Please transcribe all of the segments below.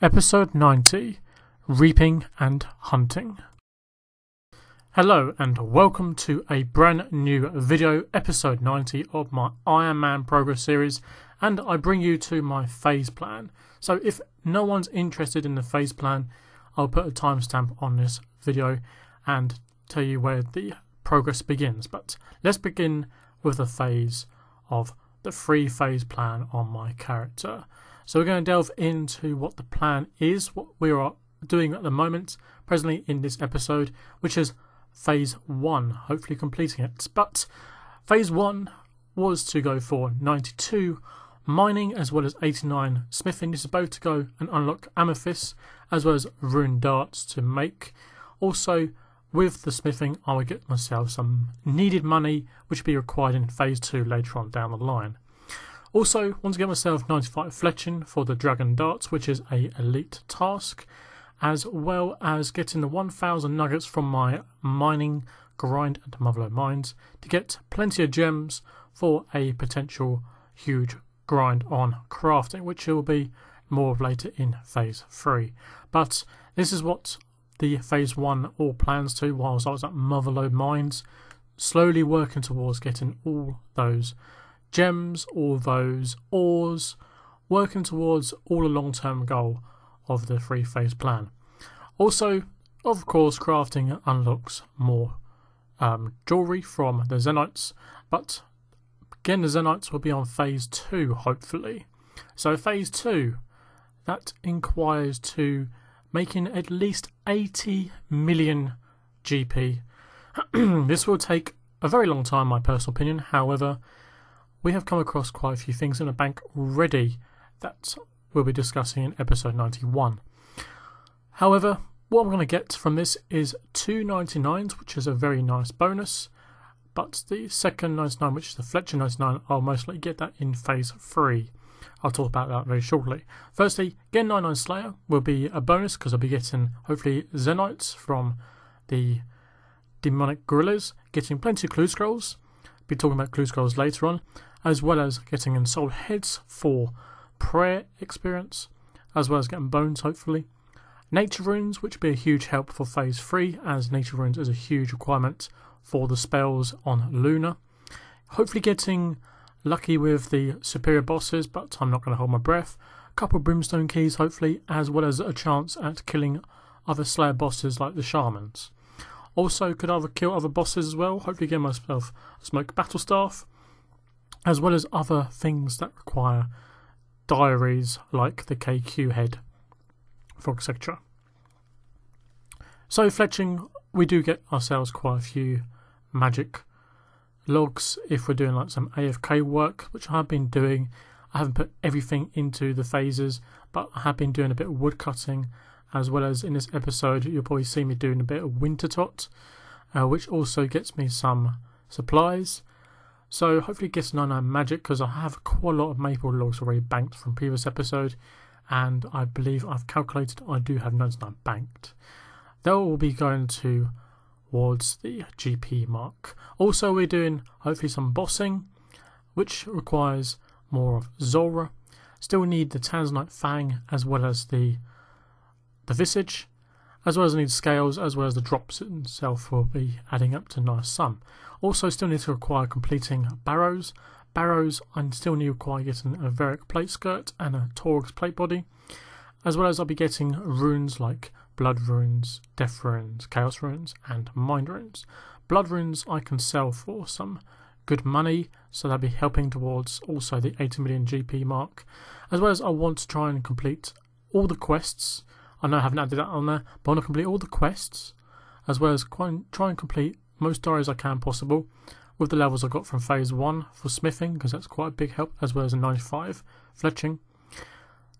Episode 90, Reaping and Hunting. Hello and welcome to a brand new video, episode 90 of my Ironman progress series, and I bring you to my phase plan. So if no one's interested in the phase plan, I'll put a timestamp on this video and tell you where the progress begins. But let's begin with the phase of the 3-phase plan on my character. So we're going to delve into what the plan is, what we are doing at the moment, presently in this episode, which is phase 1, hopefully completing it. But phase 1 was to go for 92 mining as well as 89 smithing. This is both to go and unlock amethysts as well as rune darts to make. Also, with the smithing, I will get myself some needed money, which will be required in phase 2 later on down the line. Also, want to get myself 95 fletching for the dragon darts, which is a elite task, as well as getting the 1000 nuggets from my mining grind at Motherload Mines to get plenty of gems for a potential huge grind on crafting, which will be more of later in phase 3. But this is what the phase 1 all plans to whilst I was at Motherload Mines, slowly working towards getting all those gems, all those ores, working towards all a long-term goal of the 3-phase plan. Also, of course, crafting unlocks more jewellery from the Zenites, but again the Zenites will be on phase 2 hopefully. So phase 2, that inquires to making at least 80 million GP. This will take a very long time, my personal opinion. However, we have come across quite a few things in the bank already that we'll be discussing in episode 91. However, what I'm going to get from this is 2 99s, which is a very nice bonus, but the second 99, which is the Fletching 99, I'll most likely get that in phase 3. I'll talk about that very shortly. Firstly, getting 99 Slayer will be a bonus because I'll be getting hopefully Zenites from the demonic gorillas, getting plenty of clue scrolls. Be talking about clue scrolls later on, as well as getting ensouled heads for prayer experience, as well as getting bones hopefully. Nature runes, which will be a huge help for phase 3, as nature runes is a huge requirement for the spells on Luna. Hopefully getting lucky with the superior bosses, but I'm not going to hold my breath. A couple of brimstone keys hopefully, as well as a chance at killing other slayer bosses like the shamans. Also, could either kill other bosses as well, hopefully get myself a smoke battle staff, as well as other things that require diaries like the KQ head, for etc. So fletching, we do get ourselves quite a few magic logs if we're doing like some AFK work, which I have been doing. I haven't put everything into the phases, but I have been doing a bit of woodcutting, as well as in this episode you'll probably see me doing a bit of winter tot, which also gets me some supplies. So hopefully gets 99 magic, because I have quite a lot of maple logs already banked from previous episode, and I believe I've calculated I do have 99 banked. That will be going towards the GP mark. Also, we're doing hopefully some bossing, which requires more of Zora. Still need the Tanzanite Fang as well as the Visage, as well as I need scales, as well as the drops itself will be adding up to a nice sum. Also, still need to require completing barrows. Barrows, I still need to require getting a Veric plate skirt and a Torx plate body, as well as I'll be getting runes like blood runes, death runes, chaos runes, and mind runes. Blood runes I can sell for some good money, so that'll be helping towards also the 80 million GP mark, as well as I want to try and complete all the quests. I know I haven't added that on there, but I want to complete all the quests, as well as try and complete most diaries I can possible with the levels I got from phase 1 for smithing, because that's quite a big help, as well as a 95 fletching.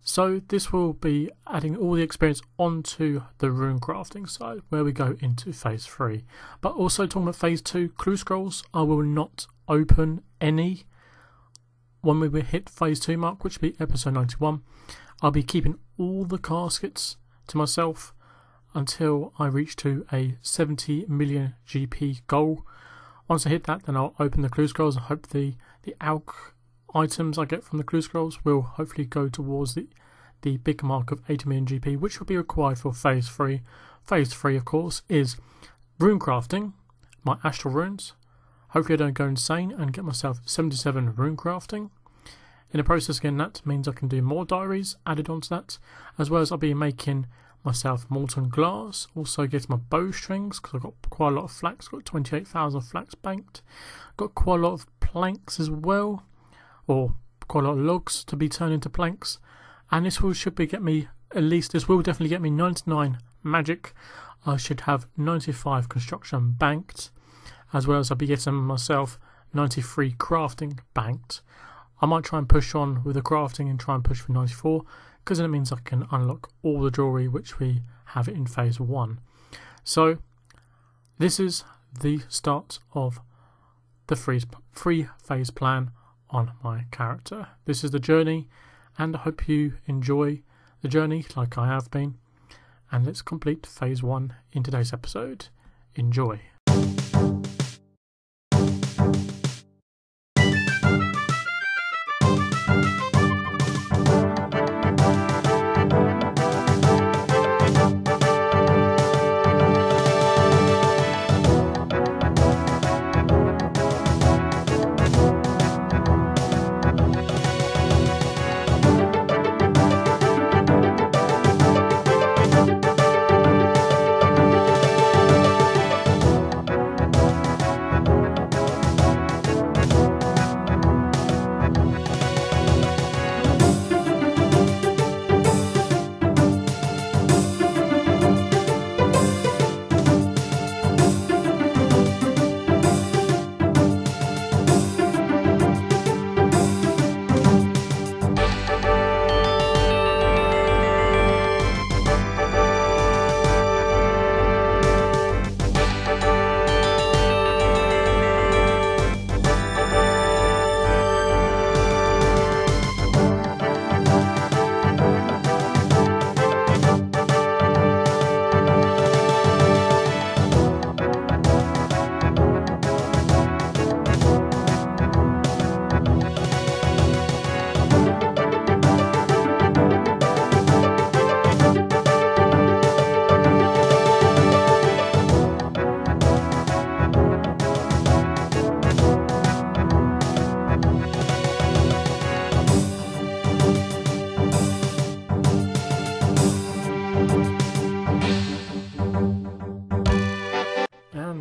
So this will be adding all the experience onto the rune crafting side, where we go into phase 3. But also talking about phase 2 clue scrolls, I will not open any when we hit phase 2 mark, which will be episode 91. I'll be keeping all the caskets to myself until I reach to a 70 million GP goal. Once I hit that, then I'll open the clue scrolls and hope the alch items I get from the clue scrolls will hopefully go towards the the big mark of 80 million GP, which will be required for Phase 3. Phase 3, of course, is rune crafting, my astral runes. Hopefully I don't go insane and get myself 77 rune crafting. In the process, again, that means I can do more diaries added onto that, as well as I'll be making myself molten glass, also get my bowstrings, because I've got quite a lot of flax, got 28,000 flax banked. Got quite a lot of planks as well, or quite a lot of logs to be turned into planks, and this will definitely get me 99 magic. I should have 95 construction banked, as well as I'll be getting myself 93 crafting banked. I might try and push on with the crafting and try and push for 94, because then it means I can unlock all the jewellery which we have in Phase 1. So this is the start of the free phase plan on my character. This is the journey, and I hope you enjoy the journey like I have been. And let's complete Phase 1 in today's episode. Enjoy.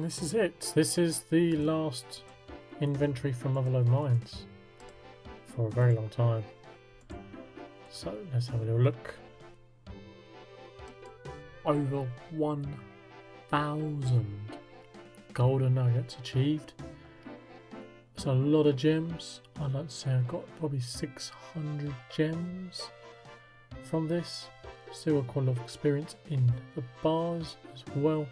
This is it. This is the last inventory from Motherload Mines for a very long time. So let's have a little look. Over 1,000 golden nuggets achieved. It's a lot of gems. I'd like to say I got probably 600 gems from this. Still got quite a lot of experience in the bars as well.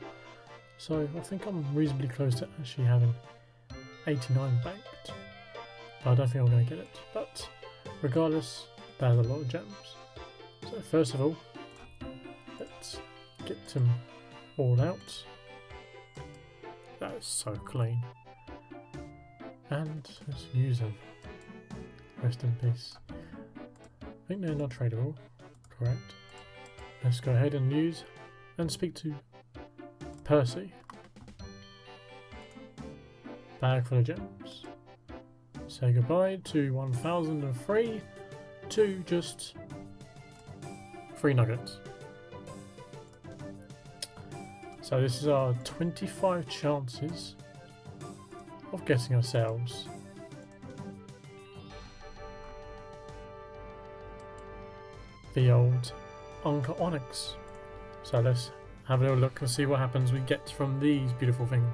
So I think I'm reasonably close to actually having 89 banked. But I don't think I'm going to get it. But regardless, there's a lot of gems. So first of all, let's get them all out. That is so clean. And let's use them. Rest in peace. I think they're not tradable. Correct. Let's go ahead and use and speak to Percy. Bag full of gems. Say goodbye to 1003 to just 3 nuggets. So this is our 25 chances of getting ourselves the old Anka Onyx. So let's have a little look and see what happens we get from these beautiful things.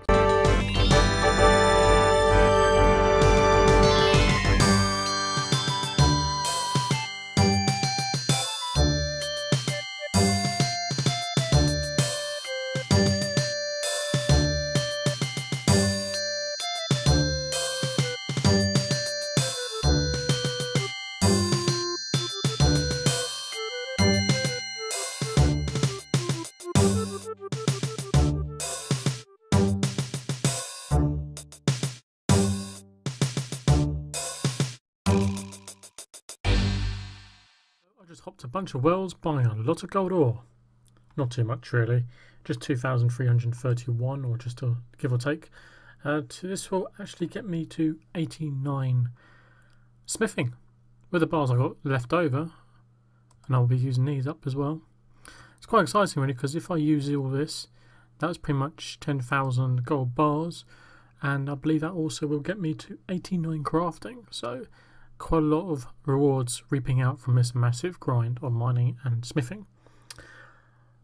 a bunch of wells buying a lot of gold ore. Not too much really, just 2,331 or just a give or take. This will actually get me to 89 smithing with the bars I got left over, and I'll be using these up as well. It's quite exciting really, because if I use all this, that's pretty much 10,000 gold bars, and I believe that also will get me to 89 crafting. So quite a lot of rewards reaping out from this massive grind on mining and smithing.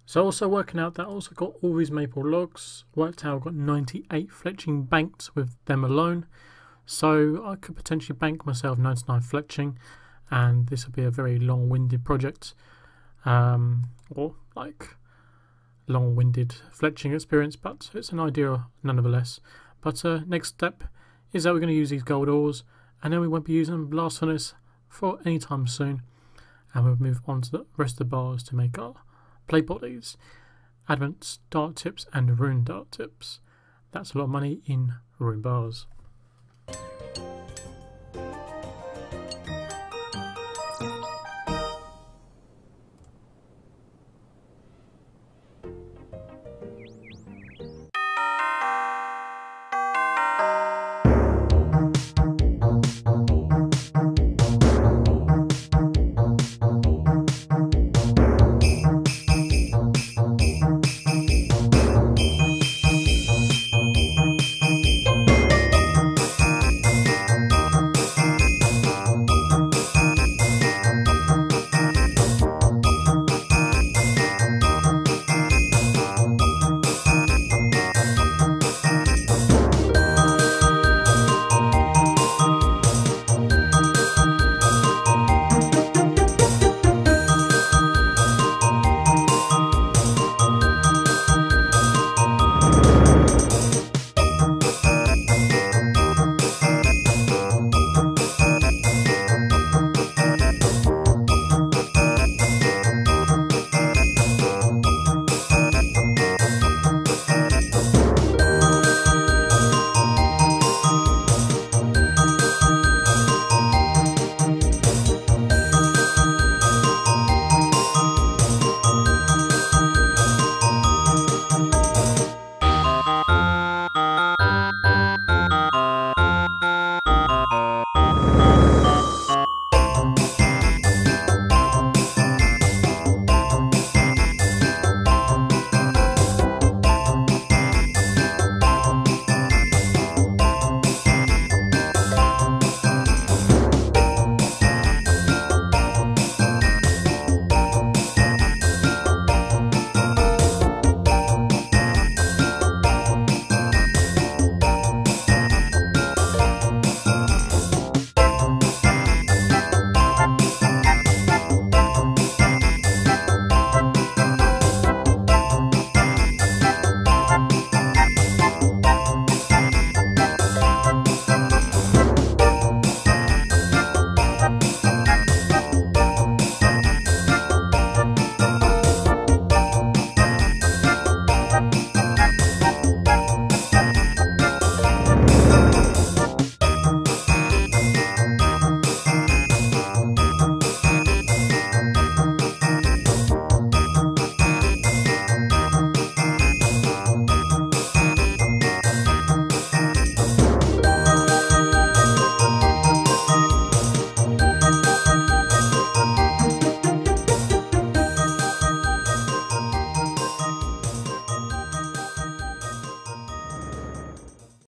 So also working out that I also got all these maple logs, worked out I've got 98 fletching banked with them alone. So I could potentially bank myself 99 fletching, and this will be a very long-winded project, or like long-winded fletching experience, but it's an idea nonetheless. But next step is that we're going to use these gold ores, and then we won't be using blast furnace for any time soon, and we'll move on to the rest of the bars to make our plate bodies, advent dart tips and rune dart tips. That's a lot of money in rune bars.